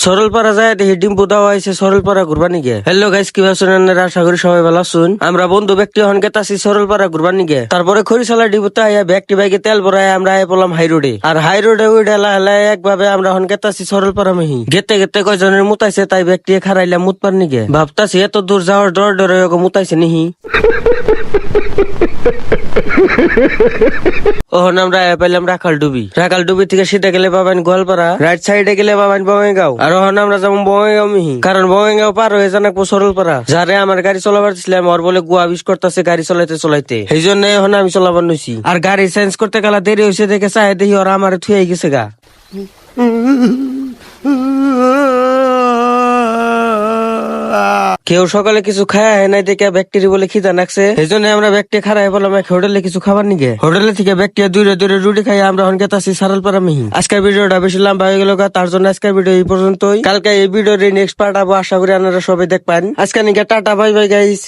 সরলপাড়া যায় দেখি ডিম্পু দাওয়া হয়েছে সরলপাড়া ঘুরবা নিগে। হ্যালো গাইস, কি আছেন আপনারা? আশা করি সবাই ভালো আছেন। আমরা বন্ধু ব্যক্তি হন গেতাছি সরলপাড়া ঘুরবা নিগে। তারপরে খরিশালা ডিপুতে আইয়া ব্যক্তি বাইকে তেল ভরায় আমরা আইয়া পড়লাম হাই রোডে। আর হাই রোডে উইডে হেলায় একভাবে আমরা হন গেতাছি সরলপাড়া মিহি। গেতে গেতে কয়জনের মুতাইছে তাই ব্যক্তি খারাইলাম মুতপার নিগে। ভাবতাছি এত দূর যাওয়ার ডর ডরে মুতাইছে নিহি। ওহন আমরা পাইলাম রাখাল ডুবি থেকে সিধা গেলে পাবেন গোয়ালপাড়া, রাইট সাইডে গেলে পাবেন বঙ্গাইগাঁও। আর ওহন আমরা যাবো বঙ্গাইগাঁও মিহি, কারণ বঙ্গাইগাঁও পার হয়ে জানাকবো সরলপাড়া। যারে আমার গাড়ি চলাবার দিছিলাম ওর বলে গুয়া বিষ করতেছে গাড়ি চলাইতে এই জন্য এখন আমি চলাবার নইছি। আর গাড়ি চেঞ্জ করতে গেলা দেরি হয়েছে দেখে চাই দেখি ওরা আমার থুয়ে গেছে গা। কেউ সকালে কিছু খায় নাই দেখে ব্যাকটেরি বলে খিদা নাকছে, এই জন্য আমরা ব্যাকটেরি খারাই বললাম এক হোটেলে কিছু খাবার নিগে। হোটেলে থেকে ব্যাকটেরিয়া দূরে রুটি খাই আমরা হনকেতাছি সারালপাড়া মিহি। আজকের ভিডিওটা বেশি লম্বা হয়ে গেল, তার জন্য আজকের ভিডিও এই পর্যন্তই। কালকে এই ভিডিওর নেক্সট পার্ট আবো, আশা করি আপনারা সবাই দেখবেন। আজকে নিকে টাটা, বাই বাই গাইস।